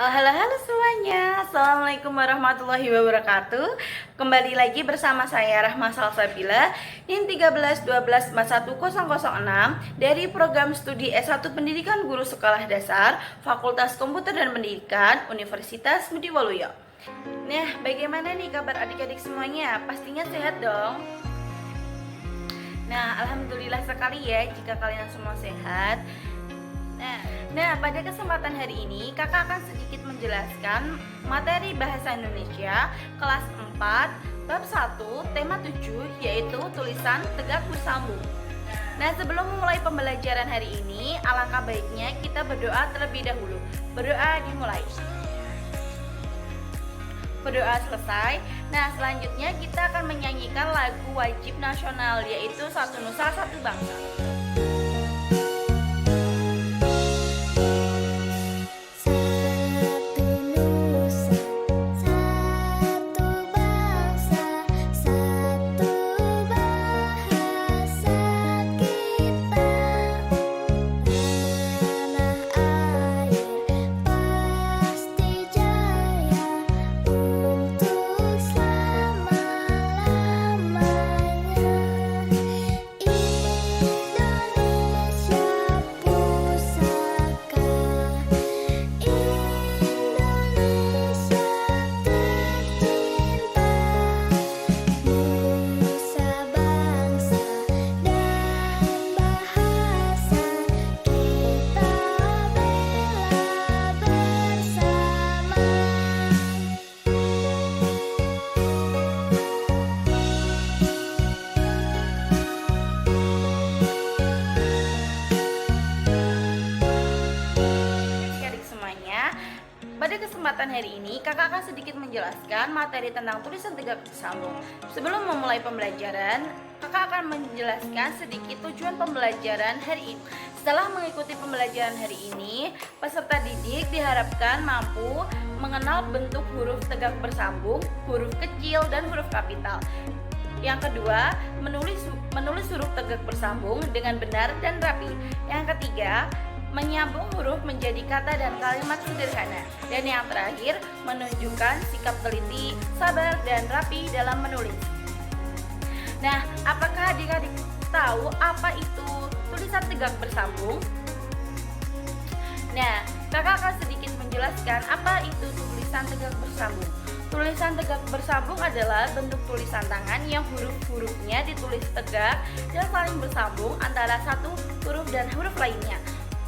Halo semuanya, Assalamualaikum warahmatullahi wabarakatuh. Kembali lagi bersama saya Rahma Salsabila NIM 13124106 dari program studi S1 Pendidikan Guru Sekolah Dasar Fakultas Komputer dan Pendidikan Universitas Budi Waluyo. Nah, bagaimana nih kabar adik-adik semuanya? Pastinya sehat dong. Nah, alhamdulillah sekali ya jika kalian semua sehat. Nah, pada kesempatan hari ini kakak akan sedikit menjelaskan materi Bahasa Indonesia kelas 4 bab 1 tema 7, yaitu tulisan tegak bersambung. Nah, sebelum memulai pembelajaran hari ini, alangkah baiknya kita berdoa terlebih dahulu. Berdoa dimulai. Berdoa selesai. Nah, selanjutnya kita akan menyanyikan lagu wajib nasional, yaitu Satu Nusa Satu Bangsa. Pada kesempatan hari ini, kakak akan sedikit menjelaskan materi tentang tulisan tegak bersambung. Sebelum memulai pembelajaran, kakak akan menjelaskan sedikit tujuan pembelajaran hari ini. Setelah mengikuti pembelajaran hari ini, peserta didik diharapkan mampu mengenal bentuk huruf tegak bersambung, huruf kecil, dan huruf kapital. Yang kedua, menulis huruf tegak bersambung dengan benar dan rapi. Yang ketiga, menyambung huruf menjadi kata dan kalimat sederhana. Dan yang terakhir, menunjukkan sikap teliti, sabar, dan rapi dalam menulis. Nah, apakah adik-adik tahu apa itu tulisan tegak bersambung? Nah, kakak akan sedikit menjelaskan apa itu tulisan tegak bersambung. Tulisan tegak bersambung adalah bentuk tulisan tangan yang huruf-hurufnya ditulis tegak dan saling bersambung antara satu huruf dan huruf lainnya.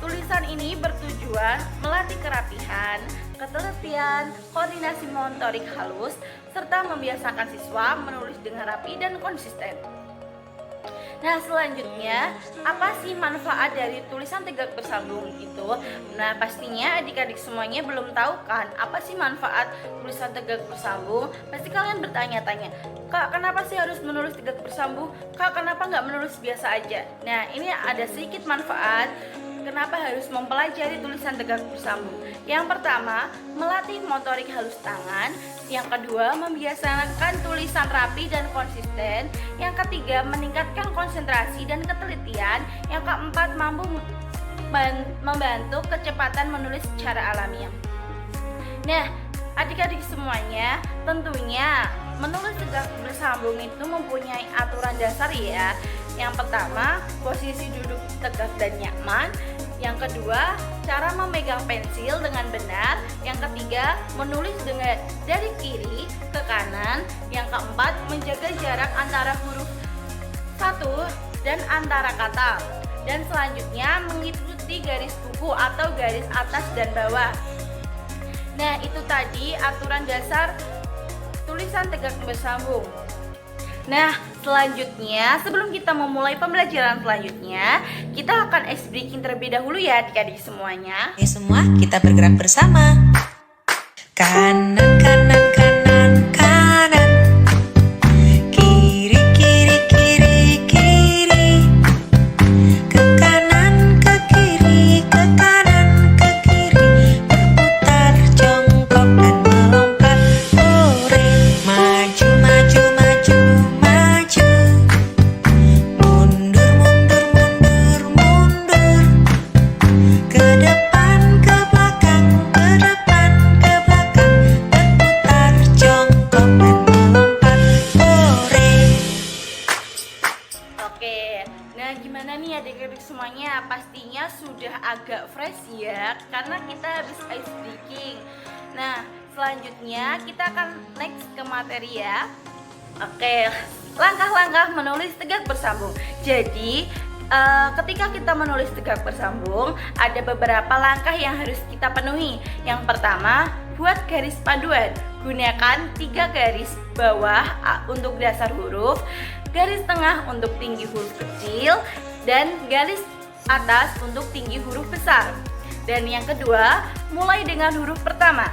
Tulisan ini bertujuan melatih kerapihan, ketelitian, koordinasi motorik halus, serta membiasakan siswa menulis dengan rapi dan konsisten. Nah, selanjutnya, apa sih manfaat dari tulisan tegak bersambung itu? Nah, pastinya adik-adik semuanya belum tahu kan apa sih manfaat tulisan tegak bersambung? Pasti kalian bertanya-tanya, Kak, kenapa sih harus menulis tegak bersambung? Kak, kenapa nggak menulis biasa aja? Nah, ini ada sedikit manfaat kenapa harus mempelajari tulisan tegak bersambung. Yang pertama, melatih motorik halus tangan. Yang kedua, membiasakan tulisan rapi dan konsisten. Yang ketiga, meningkatkan konsentrasi dan ketelitian. Yang keempat, mampu membantu kecepatan menulis secara alamiah. Nah, adik-adik semuanya, tentunya menulis tegak bersambung itu mempunyai aturan dasar ya. Yang pertama, posisi duduk tegak dan nyaman. Yang kedua, cara memegang pensil dengan benar. Yang ketiga, menulis dari kiri ke kanan. Yang keempat, menjaga jarak antara huruf satu dan antara kata. Dan selanjutnya, mengikuti garis buku atau garis atas dan bawah. Nah, itu tadi aturan dasar tulisan tegak bersambung. Nah, selanjutnya, sebelum kita memulai pembelajaran selanjutnya, kita akan ice breaking terlebih dahulu ya adik-adik semuanya. Oke semua, kita bergerak bersama. Kanan, kanan, kanan, kanan. Kiri, kiri, kiri, kiri. Ke kanan, ke kiri, ke kanan, ke kiri. Berputar, jongkok, dan melompat. Hore, maju, maju, maju, maju. Mundur, mundur, mundur, mundur. Ke depan, ke belakang, ke depan, nih adik-adik semuanya, pastinya sudah agak fresh ya, karena kita habis ice breaking. Nah, selanjutnya kita akan next ke materi ya. Oke, langkah-langkah menulis tegak bersambung. Jadi, ketika kita menulis tegak bersambung, ada beberapa langkah yang harus kita penuhi. Yang pertama, buat garis panduan. Gunakan 3 garis bawah untuk dasar huruf, garis tengah untuk tinggi huruf kecil, dan garis atas untuk tinggi huruf besar. Dan yang kedua, mulai dengan huruf pertama.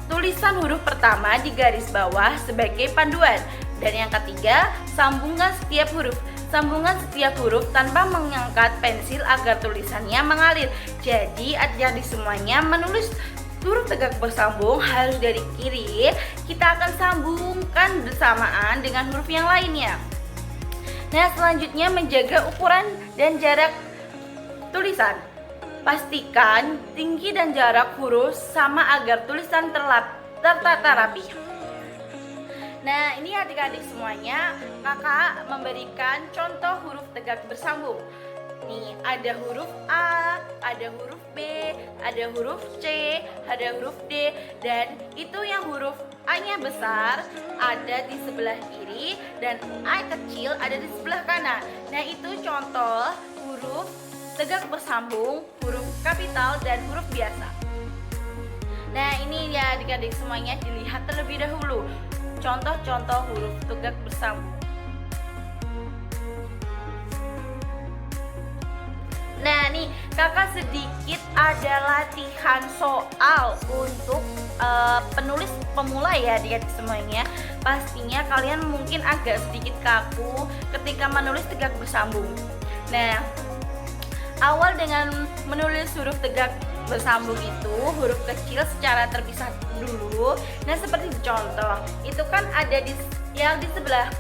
Tulisan huruf pertama di garis bawah sebagai panduan. Dan yang ketiga, sambungkan setiap huruf. Sambungkan setiap huruf tanpa mengangkat pensil agar tulisannya mengalir. Jadi adik-adik semuanya menulis huruf tegak bersambung harus dari kiri. Kita akan sambungkan bersamaan dengan huruf yang lainnya. Nah, selanjutnya menjaga ukuran dan jarak tulisan. Pastikan tinggi dan jarak huruf sama agar tulisan tertata rapi. Nah, ini adik-adik semuanya, kakak memberikan contoh huruf tegak bersambung. Nih, ada huruf A, ada huruf B, ada huruf C, ada huruf D, dan itu yang huruf A-nya besar ada di sebelah kiri dan A kecil ada di sebelah kanan. Nah, itu contoh huruf tegak bersambung, huruf kapital dan huruf biasa. Nah, ini ya adik-adik semuanya, dilihat terlebih dahulu contoh-contoh huruf tegak bersambung. Nah, nih kakak sedikit ada latihan soal untuk penulis pemula ya adik-adik semuanya. Pastinya kalian mungkin agak sedikit kaku ketika menulis tegak bersambung. Nah, awal dengan menulis huruf tegak bersambung itu huruf kecil secara terpisah dulu. Nah, seperti contoh, itu kan ada di sebelah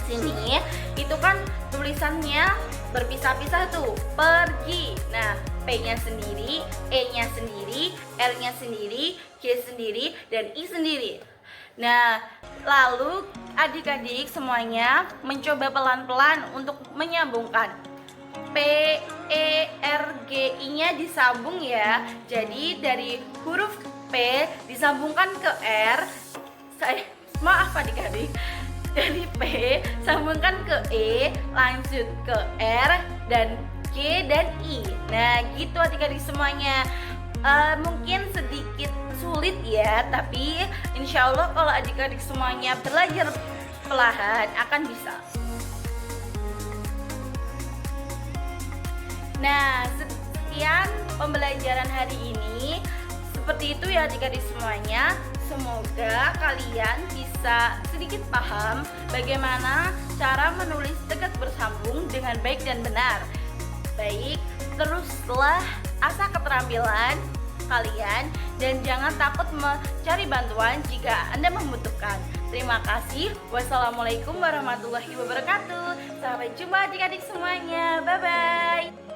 sini, itu kan tulisannya berpisah-pisah tuh, pergi. Nah, P-nya sendiri, E-nya sendiri, R-nya sendiri, G sendiri, dan I sendiri. Nah, lalu adik-adik semuanya mencoba pelan-pelan untuk menyambungkan P, E, R, G, I-nya disambung ya. Jadi dari huruf P disambungkan ke R. Maaf adik-adik. Dari P sambungkan ke E, lanjut ke R dan G dan I. Nah, gitu adik-adik semuanya. Mungkin sedikit sulit ya, tapi insya Allah kalau adik-adik semuanya belajar perlahan akan bisa. Nah, sekian pembelajaran hari ini. Seperti itu ya adik-adik semuanya. Semoga kalian bisa sedikit paham bagaimana cara menulis tegak bersambung dengan baik dan benar. Baik, teruslah asah keterampilan kalian dan jangan takut mencari bantuan jika Anda membutuhkan. Terima kasih. Wassalamualaikum warahmatullahi wabarakatuh. Sampai jumpa adik-adik semuanya. Bye-bye.